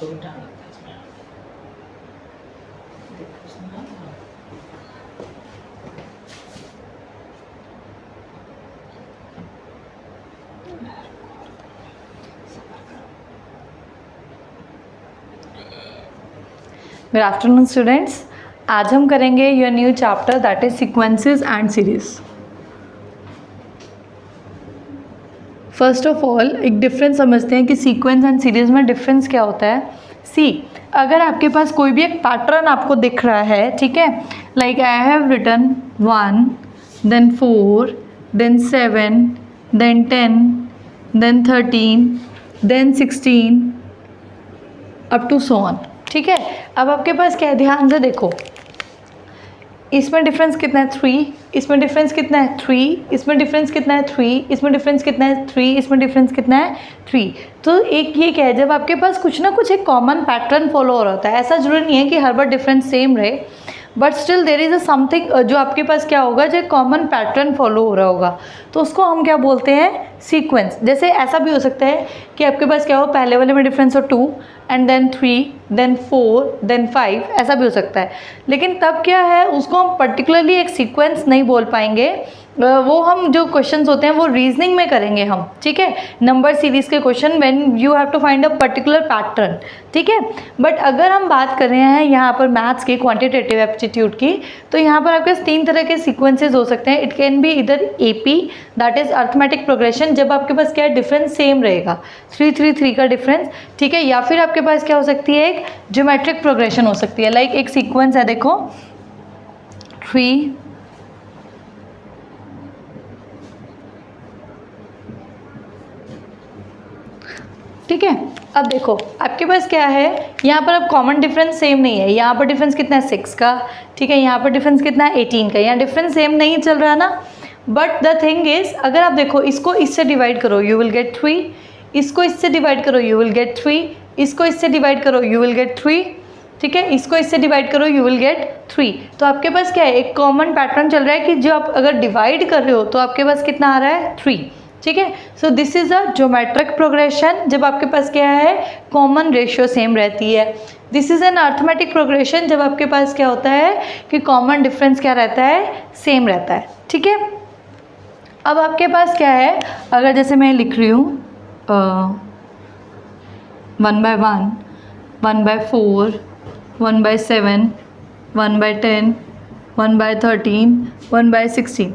दो टाइम लगता है इसमें। देखो सुना गुड आफ्टरनून स्टूडेंट्स। आज हम करेंगे your new chapter that is sequences and series. First of all एक डिफरेंस समझते हैं कि सीक्वेंस एंड सीरीज में डिफरेंस क्या होता है। सी, अगर आपके पास कोई भी एक पैटर्न आपको दिख रहा है, ठीक है, like I have written 1 then 4 then 7 then 10 then 13 then 16 up to so on, ठीक है। अब आपके पास क्या है, ध्यान से देखो, इसमें डिफरेंस कितना है 3, इसमें डिफरेंस कितना है 3, इसमें डिफरेंस कितना है 3, इसमें डिफरेंस कितना है 3, इसमें डिफरेंस कितना है 3। तो एक ये क्या है, जब आपके पास कुछ ना कुछ एक कॉमन पैटर्न फॉलो हो रहा होता है, ऐसा जरूरी नहीं है कि हर बार डिफरेंस सेम रहे, but still there is a something जो आपके पास क्या होगा, जो कॉमन पैटर्न फॉलो हो रहा होगा, तो उसको हम क्या बोलते हैं, सीक्वेंस। जैसे ऐसा भी हो सकता है कि आपके पास क्या हो, पहले वाले में डिफरेंस हो 2 एंड देन 3 देन 4 देन 5, ऐसा भी हो सकता है। लेकिन तब क्या है, उसको हम पर्टिकुलरली एक सीक्वेंस नहीं बोल पाएंगे, वो हम जो क्वेश्चंस होते हैं वो रीजनिंग में करेंगे हम, ठीक है, नंबर सीरीज के question when you have to find a particular pattern, ठीक है। बट अगर हम बात कर रहे हैं यहाँ पर मैथ्स की क्वांटिटेटिव एप्टीट्यूड की, तो यहाँ पर आपके 3 तरह के सीक्वेंसेस हो सकते हैं। इट कैन बी इधर AP, that is arithmetic progression, जब आपके पास क्या है, डिफरेंस सेम रहेगा, 3 3 3 का डिफरेंस, ठीक है। या फिर आपके पास क्या हो सकती है, एक ज्योमेट्रिक प्रोग्रेशन हो सकती है। लाइक एक सीक्वेंस है, देखो 3 ठीक है। अब देखो आपके पास क्या है, यहाँ पर अब कॉमन डिफरेंस सेम नहीं है, यहाँ पर डिफरेंस कितना है 6 का, ठीक है, यहाँ पर डिफरेंस कितना है 18 का, यहाँ डिफरेंस सेम नहीं चल रहा ना। बट द थिंग इज, अगर आप देखो इसको इससे डिवाइड करो यू विल गेट 3, इसको इससे डिवाइड करो यू विल गेट 3, इसको इससे डिवाइड करो यू विल गेट 3, ठीक है, इसको इससे डिवाइड करो यू विल गेट 3। तो आपके पास क्या है, एक कॉमन पैटर्न चल रहा है कि जो आप अगर डिवाइड कर रहे हो तो आपके पास कितना आ रहा है 3, ठीक है। सो this is a geometric progression, जब आपके पास क्या है, कॉमन रेशियो सेम रहती है। This is an arithmetic progression, जब आपके पास क्या होता है कि कॉमन डिफरेंस क्या रहता है, सेम रहता है, ठीक है। अब आपके पास क्या है, अगर जैसे मैं लिख रही हूँ 1/1 1/4 1/7 1/10 1/13 1/16,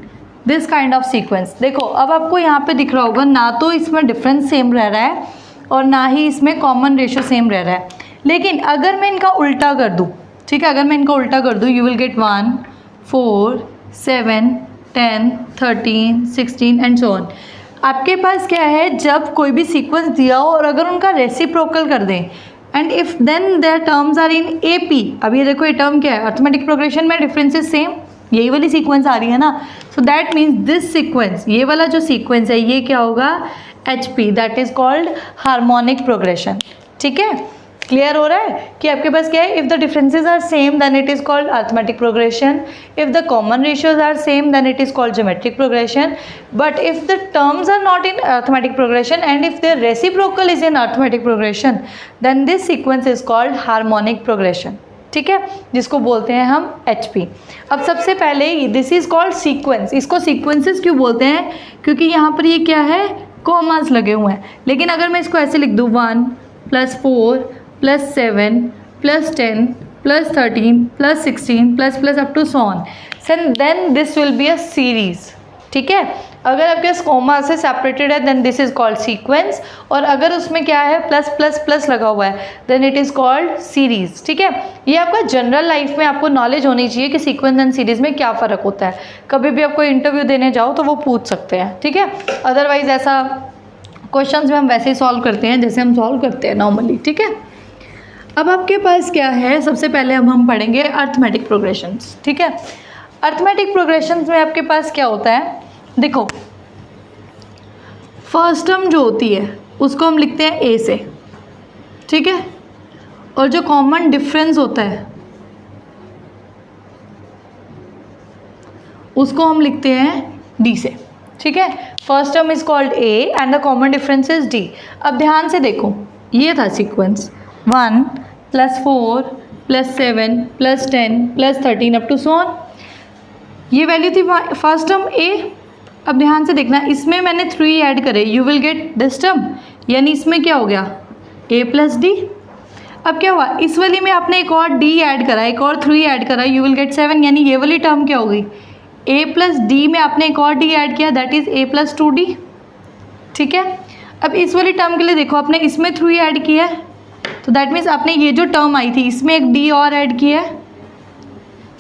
दिस काइंड ऑफ सीक्वेंस। देखो अब आपको यहाँ पे दिख रहा होगा, ना तो इसमें डिफरेंस सेम रह रहा है और ना ही इसमें कॉमन रेशियो सेम रह रहा है। लेकिन अगर मैं इनका उल्टा कर दूँ, ठीक है, अगर मैं इनका उल्टा कर दूँ, you will gate 1 4 7 10 13 16 and so on. आपके पास क्या है, जब कोई भी सीक्वेंस दिया हो और अगर उनका रेसिप्रोकल कर दें, and if then their terms are in AP, अब ये देखो ये टर्म क्या है, अर्थमेटिक प्रोग्रेशन में डिफरेंसेस सेम, यही वाली सीक्वेंस आ रही है ना। So that means this sequence, ये वाला जो सीक्वेंस है ये क्या होगा, HP, that is called harmonic progression, ठीक है। क्लियर हो रहा है कि आपके पास क्या है, if the differences are same then it is called arithmetic progression, if the common ratios are same then it is called geometric progression, but if the terms are not in arithmetic progression and if the reciprocal is in arithmetic progression then this sequence is called harmonic progression, ठीक है, जिसको बोलते हैं हम HP। अब सबसे पहले this is called sequence, इसको सीक्वेंसेस क्यों बोलते हैं, क्योंकि यहाँ पर ये क्या है, कॉमास लगे हुए हैं। लेकिन अगर मैं इसको ऐसे लिख दूँ 1 + 4 + 7 + 10 + 13 + 16 + up to so on, then this will be a series, ठीक है। अगर आपके कोमा से सेपरेटेड है then this is called sequence, और अगर उसमें क्या है प्लस प्लस प्लस लगा हुआ है then it is called series, ठीक है। ये आपका जनरल लाइफ में आपको नॉलेज होनी चाहिए कि सीक्वेंस एंड सीरीज में क्या फ़र्क होता है। कभी भी आपको इंटरव्यू देने जाओ तो वो पूछ सकते हैं, ठीक है। अदरवाइज ऐसा क्वेश्चंस में हम वैसे ही सॉल्व करते हैं जैसे हम सॉल्व करते हैं नॉर्मली, ठीक है। अब आपके पास क्या है, सबसे पहले हम पढ़ेंगे अर्थमेटिक प्रोग्रेशंस, ठीक है। अर्थमेटिक प्रोग्रेशंस में आपके पास क्या होता है, देखो फर्स्ट टर्म जो होती है उसको हम लिखते हैं A से, ठीक है, और जो कॉमन डिफरेंस होता है उसको हम लिखते हैं D से, ठीक है। First term is called A and the common difference is D। अब ध्यान से देखो, ये था sequence, 1 + 4 + 7 + 10 + 13 up to so on. ये वैल्यू थी फर्स्ट टर्म ए। अब ध्यान से देखना, इसमें मैंने 3 ऐड करे, you will get this term, यानी इसमें क्या हो गया a + d। अब क्या हुआ, इस वाली में आपने एक और d ऐड करा, एक और 3 ऐड करा, यू विल गेट 7, यानी ये वाली टर्म क्या हो गई, a + d में आपने एक और d ऐड किया, दैट इज़ a + 2d। ठीक है, अब इस वाली टर्म के लिए देखो, आपने इसमें 3 ऐड किया है, तो दैट मीन्स आपने ये जो टर्म आई थी इसमें एक d और ऐड किया है,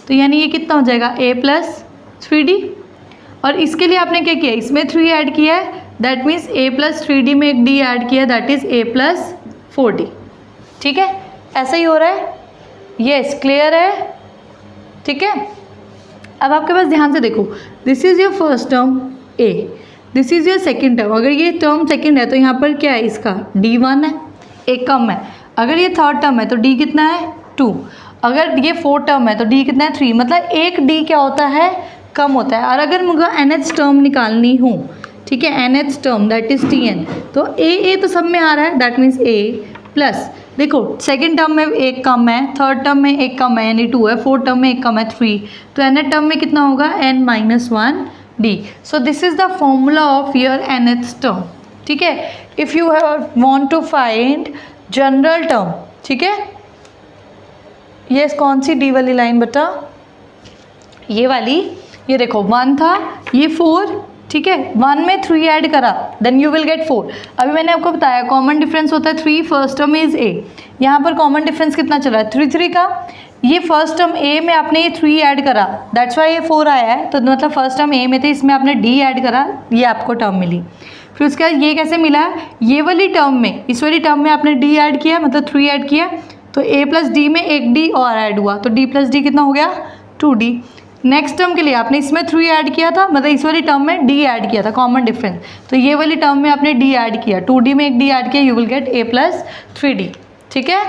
तो यानी ये कितना हो जाएगा a + 3d। और इसके लिए आपने क्या किया, इसमें 3 ऐड किया है, दैट मीन्स a + 3d में एक d ऐड किया, दैट इज़ a + 4d। ठीक है, ऐसा ही हो रहा है, यस क्लियर है। ठीक है, अब आपके पास ध्यान से देखो, this is your first term a, this is your second term. अगर ये टर्म सेकेंड है तो यहाँ पर क्या है, इसका d1 है, एक कम है। अगर ये थर्ड टर्म है तो d कितना है 2, अगर ये फोर्थ टर्म है तो d कितना है 3, मतलब एक d क्या होता है, कम होता है। और अगर मुझे nth टर्म निकालनी हो, ठीक है, nth term that is tn, तो a तो सब में आ रहा है, दैट मीन्स a प्लस, देखो सेकेंड टर्म में एक कम है, थर्ड टर्म में एक कम है यानी 2 है, फोर्थ टर्म में एक कम है 3, तो nth टर्म में कितना होगा n - 1d। So this is the formula of your nth term. ठीक है, if you want to find general term, ठीक है, ये कौन सी डी वाली लाइन बता, ये वाली, ये देखो 1 था, ये 4, ठीक है, 1 में 3 ऐड करा, देन यू विल गेट 4। अभी मैंने आपको बताया कॉमन डिफरेंस होता है 3, फर्स्ट टर्म इज a, यहाँ पर कॉमन डिफरेंस कितना चला है 3 का, ये फर्स्ट टर्म a में आपने ये 3 ऐड करा, दैट्स वाई ये 4 आया है, तो मतलब फर्स्ट टर्म a में थे, इसमें आपने d ऐड करा, ये आपको टर्म मिली। फिर उसके बाद ये कैसे मिला, ये वाली टर्म में, इस वाली टर्म में आपने d ऐड किया, मतलब 3 ऐड किया, तो a + d में एक d और ऐड हुआ, तो d + d कितना हो गया 2d। नेक्स्ट टर्म के लिए आपने इसमें 3 ऐड किया था, मतलब इस वाली टर्म में d ऐड किया था, कॉमन डिफरेंस, तो ये वाली टर्म में आपने d ऐड किया, 2d में एक d ऐड किया, you will gate a + 3d। ठीक है,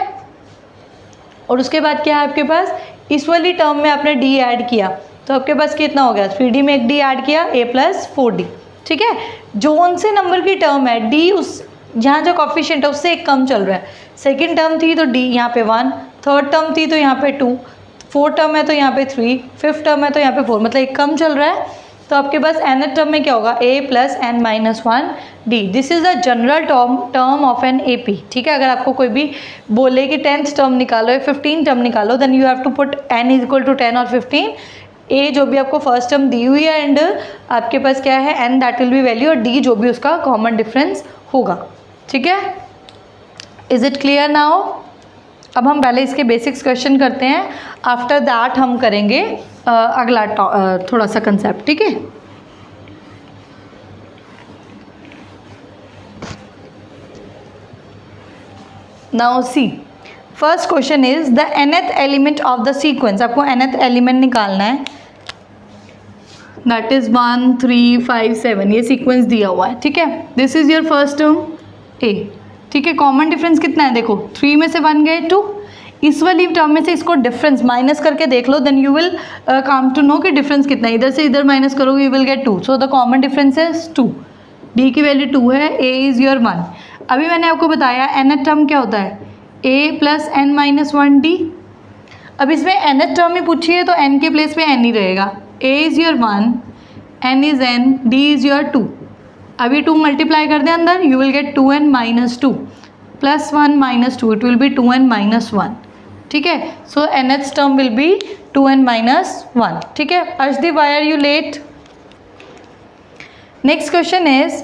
और उसके बाद क्या है आपके पास, इस वाली टर्म में आपने d ऐड किया, तो आपके पास कितना हो गया 3d में एक d ऐड किया, a + 4d। ठीक है, जोन से नंबर की टर्म है d, उस जहाँ जो कॉफिशिएंट है उससे एक कम चल रहा है। सेकेंड टर्म थी तो d यहाँ पे 1, थर्ड टर्म थी तो यहाँ पे 2, फोर्थ टर्म है तो यहाँ पे 3, फिफ्थ टर्म है तो यहाँ पे 4, मतलब एक कम चल रहा है। तो आपके पास nth टर्म में क्या होगा a + n - 1d। This is the general term of an AP। ठीक है, अगर आपको कोई भी बोले कि 10th टर्म निकालो या 15 टर्म निकालो, then you have to put n = 10 और 15, a जो भी आपको फर्स्ट टर्म दी हुई है, एंड आपके पास क्या है n that will B value, और d जो भी उसका कॉमन डिफरेंस होगा। ठीक है, इज इट क्लियर नाउ। अब हम पहले इसके बेसिक्स क्वेश्चन करते हैं, आफ्टर दैट हम करेंगे अगला थोड़ा सा कंसेप्ट। ठीक है, now see, first question is the nth element of the sequence. आपको nth एलिमेंट निकालना है, दैट इज 1 3 5 7, ये सीक्वेंस दिया हुआ है। ठीक है, this is your first term a। ठीक है, कॉमन डिफरेंस कितना है, देखो 3 में से 1 गए 2, इस वाली टर्म में से इसको डिफरेंस माइनस करके देख लो, then you will come to know कि डिफरेंस कितना है। इधर से इधर माइनस करोगे you will get 2, so the common difference is 2, d की वैल्यू 2 है, a इज़ योर 1। अभी मैंने आपको बताया nth टर्म क्या होता है, a + n - 1d। अब इसमें nth टर्म ही पूछी है तो n के प्लेस पे n ही रहेगा, a is your 1, n is n, d is your 2। अभी 2 मल्टीप्लाई कर दें अंदर, you will get 2n - 2 + 1 - 2, it will be 2n - 1। ठीक है, so nth term will be 2n - 1। ठीक है, Arshdeep why are you late. Next question is,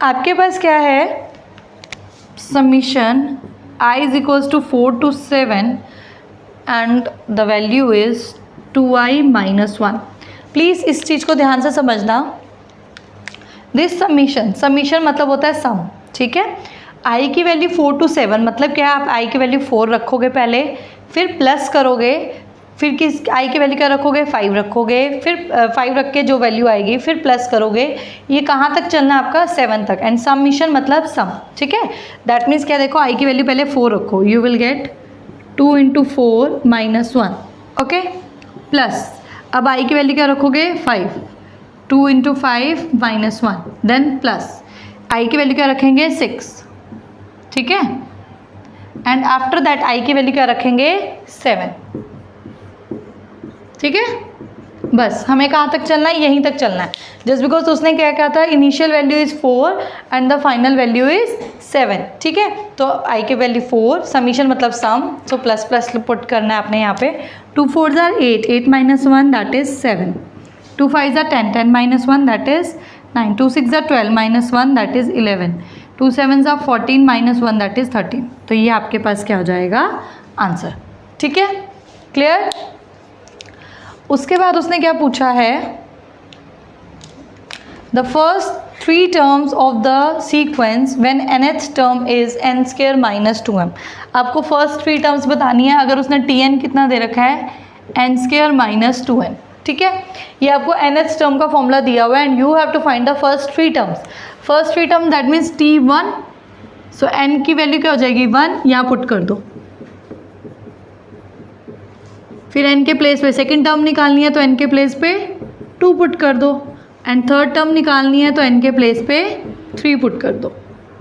आपके पास क्या है, summation I = 4 to 7 and the value is 2i - 1। Please इस चीज़ को ध्यान से समझना, दिस समीशन मतलब होता है सम। ठीक है, i की वैल्यू 4 to 7 मतलब क्या है, आप i की वैल्यू 4 रखोगे पहले, फिर प्लस करोगे, फिर किस i की वैल्यू क्या रखोगे 5 रखोगे, फिर 5 रख के जो वैल्यू आएगी फिर प्लस करोगे, ये कहाँ तक चलना है आपका 7 तक, एंड समीशन मतलब सम। ठीक है, दैट मीन्स क्या, देखो i की वैल्यू पहले 4 रखो, you will get 2 × 4 - 1, okay, plus अब i की वैल्यू क्या रखोगे 5, 2 × 5 - 1, देन प्लस i की वैल्यू क्या रखेंगे 6। ठीक है, एंड आफ्टर दैट आई की वैल्यू क्या रखेंगे 7। ठीक है, बस हमें कहाँ तक चलना है, यहीं तक चलना है। जस्ट बिकॉज उसने क्या कहा था, initial value is 4 and the final value is 7। ठीक है, तो आई की वैल्यू 4, समीशन मतलब सम, सो प्लस प्लस पुट करना है आपने यहाँ पे। 2 4s are 8, 8 minus 1 that is 7, 2 5s are 10, 10 minus 1 that is 9, 2 6s are 12 minus 1 that is 11, 2 7s are 14 minus 1 that is 13। तो ये आपके पास क्या हो जाएगा आंसर। ठीक है, क्लियर। उसके बाद उसने क्या पूछा है, the first 3 terms of the sequence when nth term is n square minus 2m। आपको फर्स्ट 3 टर्म्स बतानी है। अगर उसने tn कितना दे रखा है, n स्क्वायर माइनस 2n। ठीक है, ये आपको nth टर्म का फॉर्मूला दिया हुआ है and you have to find the first 3 terms. First 3 term that means t1, so n की वैल्यू क्या हो जाएगी 1, यहाँ पुट कर दो। फिर n के प्लेस पे सेकंड टर्म निकालनी है तो n के प्लेस पे 2 पुट कर दो, एंड थर्ड टर्म निकालनी है तो n के प्लेस पे 3 पुट कर दो।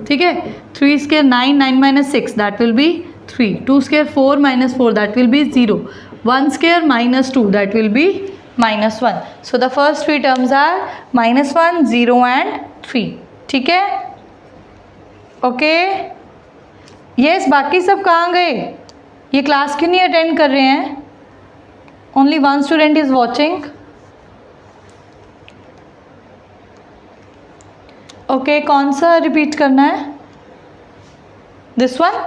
ठीक है, 3 square 9, 9 minus 6 that will be 3, 2 square 4 minus 4 that will be 0, 1 square minus 2 that will be minus 1। So the first 3 terms are -1, 0 and 3। ठीक है, ओके यस। बाकी सब कहाँ गए, ये क्लास क्यों नहीं अटेंड कर रहे हैं? Only one student is watching. Okay, कौन सा रिपीट करना है? This one?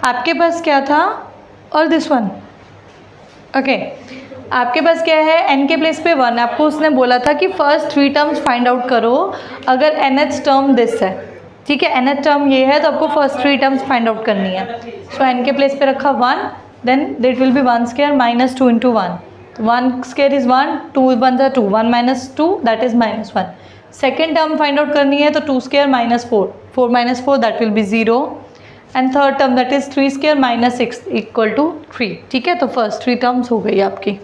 आपके पास क्या था और this one? Okay, आपके पास क्या है, n के प्लेस पे 1। आपको उसने बोला था कि फर्स्ट 3 टर्म्स फाइंड आउट करो अगर nth टर्म दिस है। ठीक है, nth टर्म ये है तो आपको फर्स्ट 3 टर्म्स फाइंड आउट करनी है। सो n के प्लेस पे रखा 1, then it will be 1 square minus 2 into 1. 1 square is 1, 2 1s are 2, 1 minus 2 that is -1. Second term find out करनी है तो 2 square minus 4, 4 minus 4 that will be 0, and third term that is 3 square minus 6 equal to 3। ठीक है, तो first 3 terms हो गई आपकी।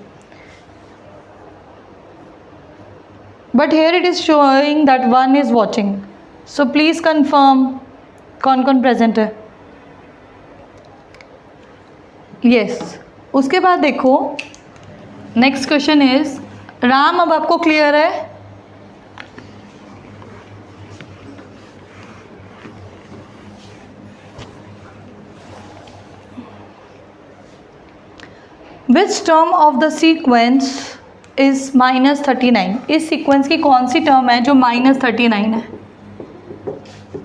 But here it is showing that 1 is watching, so please confirm कौन कौन प्रेजेंट है। यस उसके बाद देखो नेक्स्ट क्वेश्चन इज, राम अब आपको क्लियर है? Which term of the sequence is -39? इस सीक्वेंस की कौन सी टर्म है जो -39 है?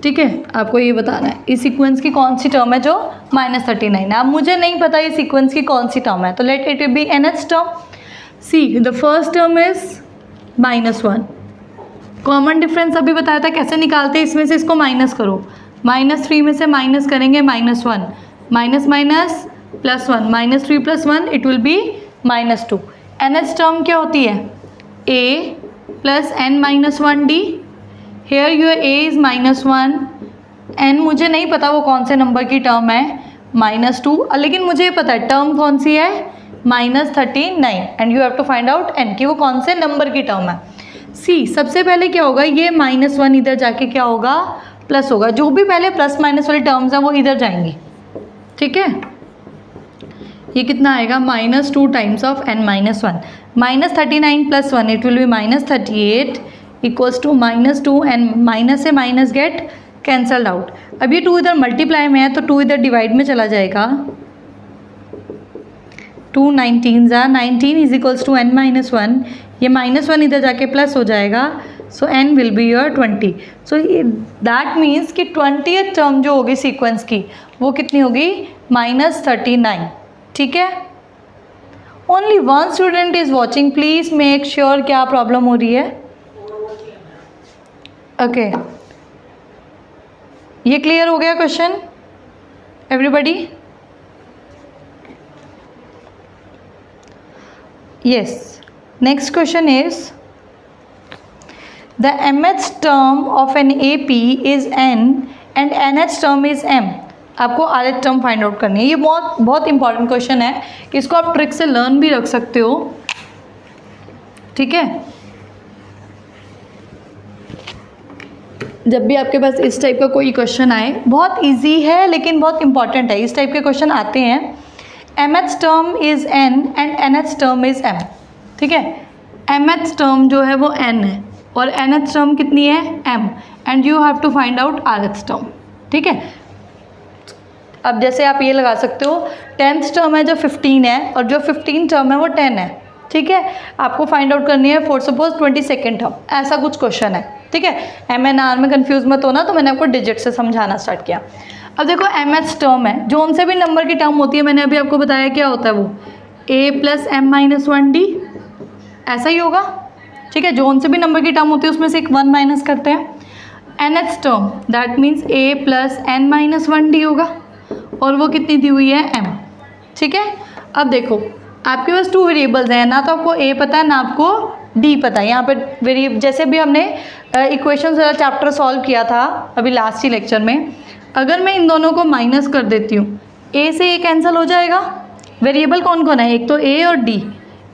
ठीक है, आपको ये बताना है इस सीक्वेंस की कौन सी टर्म है जो -39 है। अब मुझे नहीं पता ये सीक्वेंस की कौन सी टर्म है, तो let it be nth term. See the first term is -1। Common difference अभी बताया था कैसे निकालते हैं, इसमें से इसको माइनस करो, -3 में से माइनस करेंगे -1, minus minus +1, -3 + 1 it will be -2। nth term क्या होती है, a + n-1d। Here your a is -1, n मुझे नहीं पता वो कौन से नंबर की टर्म है, -2, लेकिन मुझे पता है टर्म कौन सी है -39, and you have to find out n की वो कौन से नंबर की टर्म है। सी सबसे पहले क्या होगा, ये -1 इधर जाके क्या होगा प्लस होगा, जो भी पहले प्लस माइनस वाली टर्म्स हैं वो इधर जाएंगी। ठीक है, ये कितना आएगा -2 times of n-1, -39 + 1 it will be -38 equals to -2, and minus से माइनस गेट कैंसल्ड आउट। अब ये 2 इधर मल्टीप्लाई में है तो 2 इधर डिवाइड में चला जाएगा, 2 19s are 19 is equals to n-1, ये -1 इधर जाके प्लस हो जाएगा, सो n will be your 20। So that means कि 20th टर्म जो होगी सीक्वेंस की वो कितनी होगी -39। ठीक है, only 1 student is watching, please make sure क्या प्रॉब्लम हो रही है। ओके ये क्लियर हो गया question everybody? Yes, next question is the mth term of an AP is n and nth term is m। आपको rth टर्म फाइंड आउट करनी है। ये बहुत बहुत इंपॉर्टेंट क्वेश्चन है, इसको आप ट्रिक से लर्न भी रख सकते हो। ठीक है, जब भी आपके पास इस टाइप का कोई क्वेश्चन आए, बहुत इजी है लेकिन बहुत इंपॉर्टेंट है, इस टाइप के क्वेश्चन आते हैं, mth term is n and nth term is m, ठीक है। mth टर्म जो है वो n है और nth टर्म कितनी है m, and you have to find out rth term, ठीक है। अब जैसे आप ये लगा सकते हो 10th टर्म है जो 15 है और जो 15 टर्म है वो 10 है, ठीक है। आपको फाइंड आउट करनी है फॉर सपोज 22nd टर्म, ऐसा कुछ क्वेश्चन है, ठीक है। एम एन आर में कंफ्यूज मत होना, तो मैंने आपको डिजिट से समझाना स्टार्ट किया। अब देखो mth टर्म है, जो उनसे भी नंबर की टर्म होती है, मैंने अभी आपको बताया क्या होता है वो a plus m minus 1d, ऐसा ही होगा, ठीक है। जो उनसे भी नंबर की टर्म होती है उसमें से एक 1 माइनस करते हैं। nth term that means a plus n minus 1d होगा और वो कितनी दी हुई है m, ठीक है। अब देखो आपके पास 2 वेरिएबल्स हैं, ना तो आपको a पता है ना आपको d पता है। यहाँ पे वेरिएबल जैसे भी हमने इक्वेशंस वाला चैप्टर सॉल्व किया था अभी लास्ट ही लेक्चर में, अगर मैं इन दोनों को माइनस कर देती हूँ, a से a कैंसिल हो जाएगा। वेरिएबल कौन कौन है, एक तो a और d,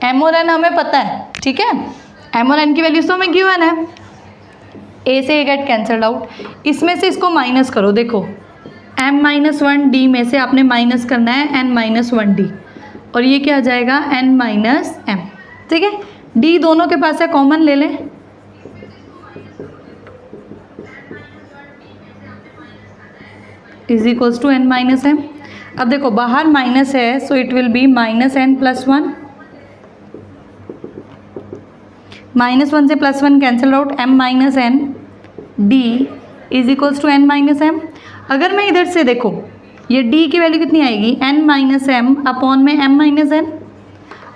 m और n हमें पता है, ठीक है। m और n की वैल्यूज तो हमें गिवन है, a से a गेट कैंसल्ड आउट। इसमें से इसको माइनस करो, देखो m माइनस 1d में से आपने माइनस करना है n माइनस 1d और ये क्या आ जाएगा n माइनस m, ठीक है। d दोनों के पास है, कॉमन ले लें, is equals to n minus m। अब देखो बाहर माइनस है so it will be minus n plus 1, minus 1 से plus 1 cancel out, m minus n d is equals to n minus m। अगर मैं इधर से देखो ये d की वैल्यू कितनी आएगी n माइनस m अपॉन में m माइनस n।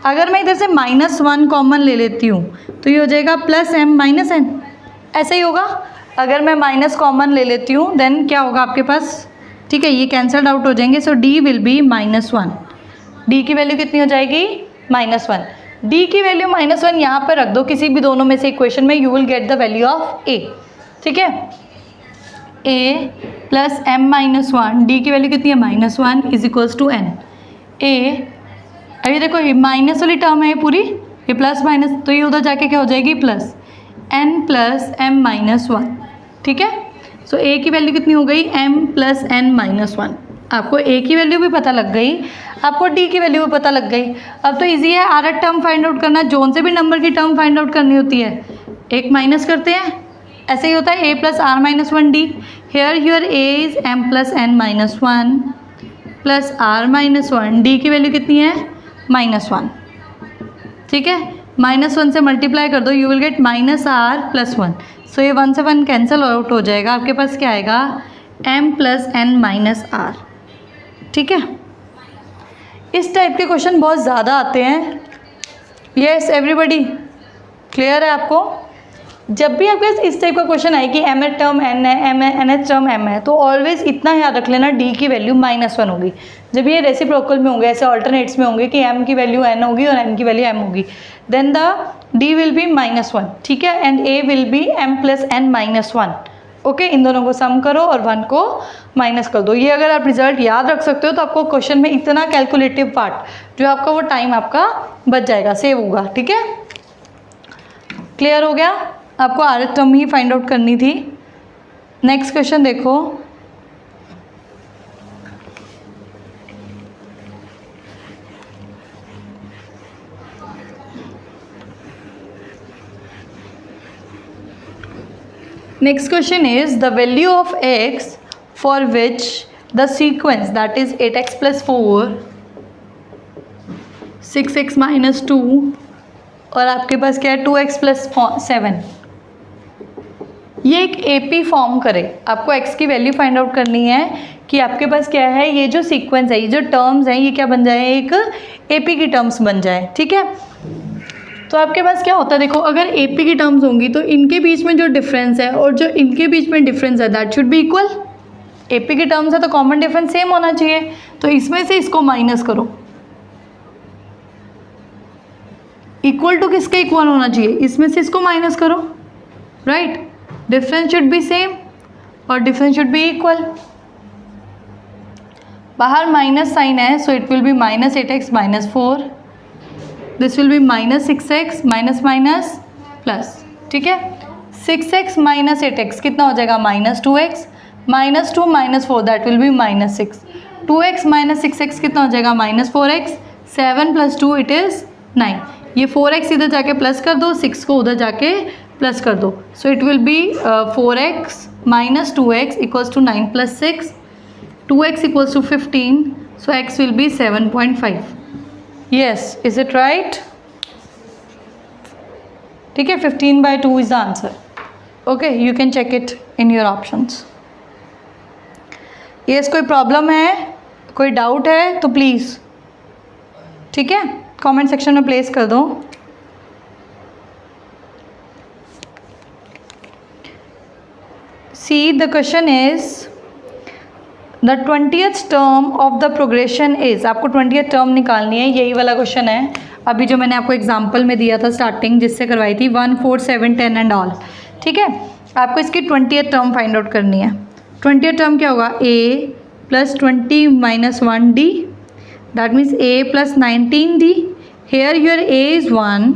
अगर मैं इधर से माइनस 1 कॉमन ले लेती हूँ तो ये हो जाएगा प्लस m माइनस n, ऐसा ही होगा। अगर मैं माइनस कॉमन ले लेती हूँ देन क्या होगा आपके पास, ठीक है, ये कैंसल्ड आउट हो जाएंगे, सो d will be minus 1। d की वैल्यू कितनी हो जाएगी माइनस 1। d की वैल्यू माइनस 1 यहाँ पर रख दो किसी भी दोनों में से इक्वेशन में, you will get the value of a, ठीक है। a plus m minus 1, d की वैल्यू कितनी है minus 1 is equals to n। a अभी देखो ये माइनस वाली टर्म है पूरी, ये प्लस माइनस, तो ये उधर जाके क्या हो जाएगी plus n plus m minus 1, ठीक है। सो a की वैल्यू कितनी हो गई m प्लस n माइनस 1। आपको a की वैल्यू भी पता लग गई, आपको d की वैल्यू भी पता लग गई। अब तो इजी है rth टर्म फाइंड आउट करना, जोन से भी नंबर की टर्म फाइंड आउट करनी होती है, एक माइनस करते हैं, ऐसे ही होता है a plus r minus 1d। Here your a is m plus n minus 1 plus r minus 1, d की वैल्यू कितनी है माइनस 1, ठीक है। माइनस 1 से मल्टीप्लाई कर दो, you will get minus r plus 1, सो ये 1 से 1 कैंसिल आउट हो जाएगा, आपके पास क्या आएगा m plus n minus r, ठीक है। इस टाइप के क्वेश्चन बहुत ज़्यादा आते हैं। यस एवरीबडी क्लियर है आपको। जब भी आपके पास इस टाइप का क्वेश्चन आए कि mth टर्म n है, nth टर्म m है, तो ऑलवेज इतना याद रख लेना d की वैल्यू माइनस 1 होगी। जब ये रेसिप्रोकल में होंगे, ऐसे ऑल्टरनेट्स में होंगे कि m की वैल्यू n होगी और n की वैल्यू m होगी, then the d will be minus 1, ठीक है, and a will be m plus n minus 1, okay. इन दोनों को सम करो और 1 को माइनस कर दो। ये अगर आप रिजल्ट याद रख सकते हो तो आपको क्वेश्चन में इतना कैलकुलेटिव पार्ट जो आपका वो टाइम आपका बच जाएगा, सेव होगा, ठीक है। क्लियर हो गया, आपको rth टर्म ही फाइंड आउट करनी थी। नेक्स्ट क्वेश्चन देखो, next question is the value of x for which the sequence that is 8x plus 4, 6x minus 2 और आपके पास क्या है 2x plus 7, ये एक AP फॉर्म करे। आपको x की वैल्यू फाइंड आउट करनी है कि आपके पास क्या है, ये जो सीक्वेंस है, ये जो टर्म्स हैं, ये क्या बन जाए, एक AP की टर्म्स बन जाए, ठीक है। तो आपके पास क्या होता है, देखो अगर AP की टर्म्स होंगी तो इनके बीच में जो डिफरेंस है और जो इनके बीच में डिफरेंस है that should be equal. AP की टर्म्स है तो कॉमन डिफरेंस सेम होना चाहिए, तो इसमें से इसको माइनस करो, इक्वल टू किसके इक्वल होना चाहिए, इसमें से इसको माइनस करो, right. Difference should be same और डिफरेंस शुड बी इक्वल। बाहर माइनस साइन है so it will be minus 8x minus 4, this will be minus 6x minus minus plus, ठीक है। 6x माइनस 8x कितना हो जाएगा -2x, -2 -4 that will B -6, 2x minus 6x कितना हो जाएगा -4x, 7 + 2 इट इज़ 9, ये 4x इधर जाके प्लस कर दो, 6 को उधर जाके प्लस कर दो, so it will be 4x minus 2x equals to 9 + 6, 2x equals to 15, so x will be 7.5. Yes, is it right? ठीक है, 15/2 is the answer. Okay, you can check it in your options. Yes, कोई problem है, कोई doubt है तो please, ठीक है, comment section में प्लेस कर दो. See the question is the 20th term of the progression is, आपको 20th टर्म निकालनी है, यही वाला क्वेश्चन है अभी जो मैंने आपको एग्जांपल में दिया था स्टार्टिंग, जिससे करवाई थी 1 4 7 10 एंड ऑल. ठीक है, आपको इसकी 20th टर्म फाइंड आउट करनी है. 20th टर्म क्या होगा? a + 20 - 1d, that means a + 19d. Here your a is 1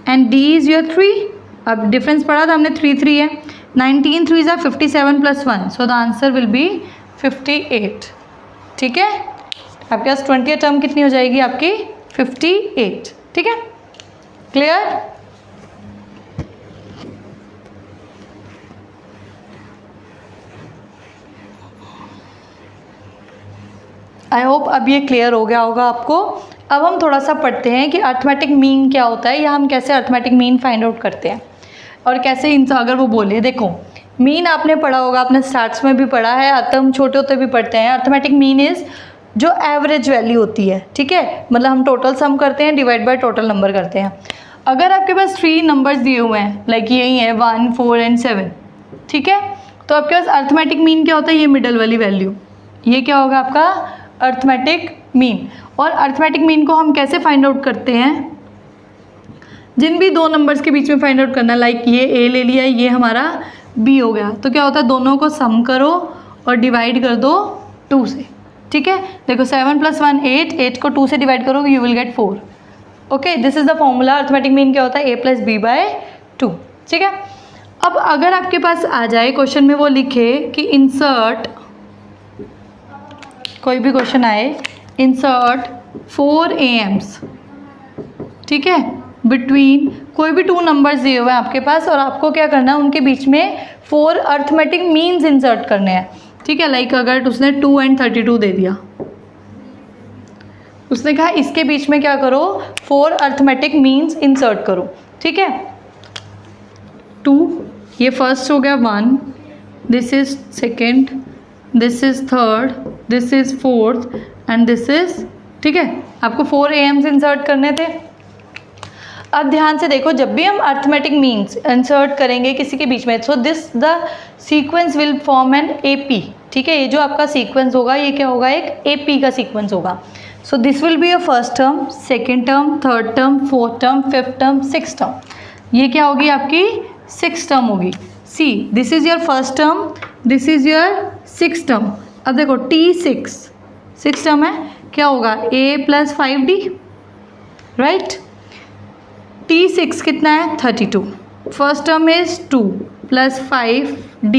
and d is your 3. अब डिफरेंस पढ़ा था हमने, 3 3 है. 19 3 = 57 + 1, so the answer will be 58. ठीक है, आपके पास 20th टर्म कितनी हो जाएगी? आपकी 58. ठीक है, क्लियर? आई होप अब ये क्लियर हो गया होगा आपको. अब हम थोड़ा सा पढ़ते हैं कि अर्थमेटिक मीन क्या होता है, या हम कैसे अर्थमेटिक मीन फाइंड आउट करते हैं, और कैसे इनसे अगर वो बोले. देखो, मीन आपने पढ़ा होगा, आपने स्टार्ट्स में भी पढ़ा है, अब हम छोटे होते भी पढ़ते हैं. अर्थमेटिक मीन इज़ जो एवरेज वैल्यू होती है. ठीक है, मतलब हम टोटल सम करते हैं, डिवाइड बाय टोटल नंबर करते हैं. अगर आपके पास 3 नंबर्स दिए हुए हैं, लाइक यही है 1 4 एंड 7, ठीक है, तो आपके पास अर्थमेटिक मीन क्या होता है? ये मिडल वाली वैल्यू, ये क्या होगा आपका अर्थमेटिक मीन. और अर्थमेटिक मीन को हम कैसे फाइंड आउट करते हैं? जिन भी दो नंबर्स के बीच में फाइंड आउट करना, लाइक ये a ले लिया, ये हमारा b हो गया, तो क्या होता है? दोनों को सम करो और डिवाइड कर दो 2 से. ठीक है, देखो 7 + 1 8, 8 को 2 से डिवाइड करोगे, you will gate 4. Okay, this is the formula. Arithmetic mean क्या होता है? a + b/2. ठीक है, अब अगर आपके पास आ जाए क्वेश्चन में वो लिखे कि इंसर्ट, कोई भी क्वेश्चन आए, इंसर्ट 4 AMs, ठीक है, बिटवीन कोई भी 2 नंबर्स दिए हुए हैं आपके पास, और आपको क्या करना है? उनके बीच में 4 अर्थमेटिक मीन्स इंसर्ट करने हैं. ठीक है, लाइक अगर उसने 2 and 32 दे दिया, उसने कहा इसके बीच में क्या करो? 4 अर्थमेटिक मीन्स इंसर्ट करो. ठीक है, 2, ये फर्स्ट हो गया, 1, this is second, this is third, this is fourth and this is. ठीक है, आपको 4 AMs इंसर्ट करने थे. अब ध्यान से देखो, जब भी हम अर्थमेटिक मीन्स इंसर्ट करेंगे किसी के बीच में, so this the sequence will form an AP. ठीक है, ये जो आपका सीक्वेंस होगा, ये क्या होगा? एक AP का सीक्वेंस होगा. So this will be a first term, second term, third term, fourth term, fifth term, six term. ये क्या होगी? आपकी 6 टर्म होगी. See, this is your first term, this is your 6th term. अब देखो T6 6 term है, क्या होगा? A + 5D, right. T6 कितना है? 32. First term is 2 + 5D.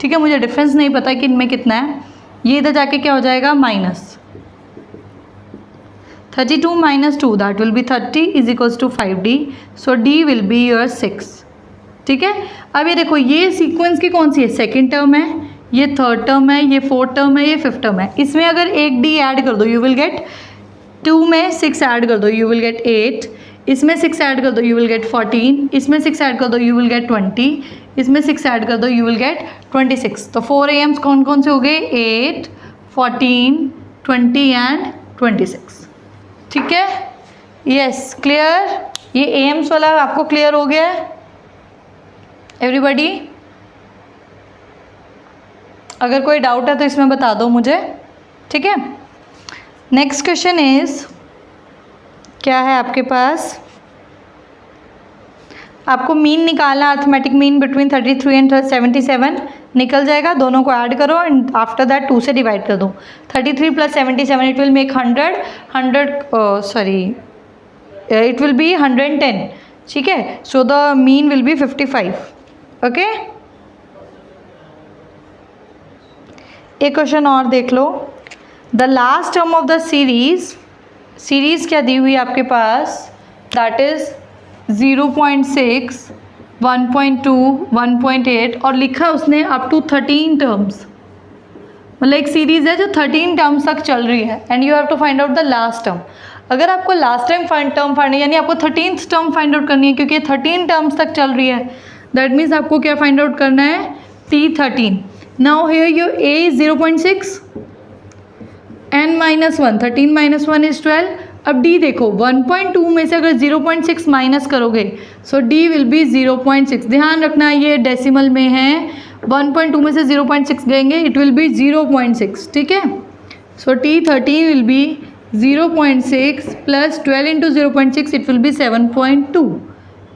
ठीक है, मुझे डिफरेंस नहीं पता कि इनमें कितना है. ये इधर जाके क्या हो जाएगा? -32 - 2 that will B 30 = 5D. So D will be your 6. ठीक है, अब ये देखो, ये सीक्वेंस की कौन सी है? सेकेंड टर्म है, ये थर्ड टर्म है, ये फोर्थ टर्म है, ये फिफ्थ टर्म है. इसमें अगर एक D ऐड कर दो, यू विल गेट 2 में 6 ऐड कर दो, यू विल गेट 8. इसमें 6 ऐड कर दो, यू विल गेट 14. इसमें 6 ऐड कर दो, यू विल गेट 20. इसमें 6 ऐड कर दो, यू विल गेट 26. तो 4 AMs कौन कौन से हो गए? 8, 14, 20 एंड 26. ठीक है, यस, क्लियर. ये AMs वाला आपको क्लियर हो गया है एवरीबॉडी? अगर कोई डाउट है तो इसमें बता दो मुझे. ठीक है, नेक्स्ट क्वेश्चन इज, क्या है आपके पास? आपको मीन निकालना, अर्थमेटिक मीन बिटवीन 33 एंड 77. निकल जाएगा, दोनों को ऐड करो एंड आफ्टर दैट 2 से डिवाइड कर दो. 33 + 77 it will make 100 sorry it will be 110. ठीक है, so the mean will be 55. Okay, एक क्वेश्चन और देख लो। The last term of the series क्या दी हुई है आपके पास, दैट इज 0.6, 1.2, 1.8 और लिखा उसने अप टू 13 टर्म्स, मतलब एक सीरीज है जो 13 टर्म्स तक चल रही है and you have to find out the last term. अगर आपको लास्ट टर्म फाइंड यानी आपको 13th टर्म फाइंड आउट करनी है क्योंकि ये 13 टर्म्स तक चल रही है, दैट मीन्स आपको क्या फाइंड आउट करना है, T13। Now here your A is 0.6, n-1, 13 - 1 is 12। अब D देखो 1.2 में से अगर 0.6 माइनस करोगे सो D विल बी 0.6। ध्यान रखना ये डेसिमल में है, 1.2 में से 0.6 गएंगे इट विल बी 0.6, ठीक है। सो T13 will be 0.6 plus 12 into 0.6 it will B 7.2,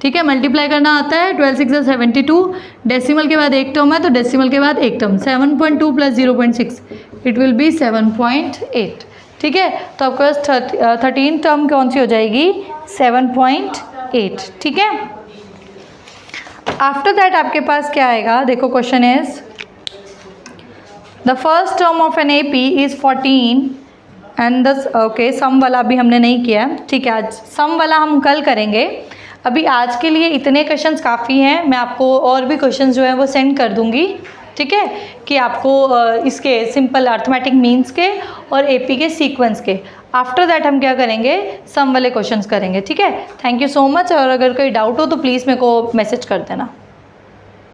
ठीक है। मल्टीप्लाई करना आता है, 12 6 72, डेसिमल के बाद एक टर्म है तो डेसिमल के बाद एक term, 7.2 plus 0.6 it will B 7.8, ठीक है। तो आपके पास 13 टर्म कौन सी हो जाएगी, 7.8, ठीक है। आफ्टर दैट आपके पास क्या आएगा, देखो question is the first term of an AP is 14 and the okay, sum वाला अभी हमने नहीं किया, ठीक है। आज सम वाला हम कल करेंगे, अभी आज के लिए इतने क्वेश्चंस काफ़ी हैं। मैं आपको और भी क्वेश्चंस जो है वो सेंड कर दूंगी, ठीक है, कि आपको इसके सिंपल अर्थमेटिक मीन्स के और AP के सीक्वेंस के। आफ्टर दैट हम क्या करेंगे, सम वाले क्वेश्चंस करेंगे, ठीक है। थैंक यू सो मच, और अगर कोई डाउट हो तो प्लीज़ मेरे को मैसेज कर देना।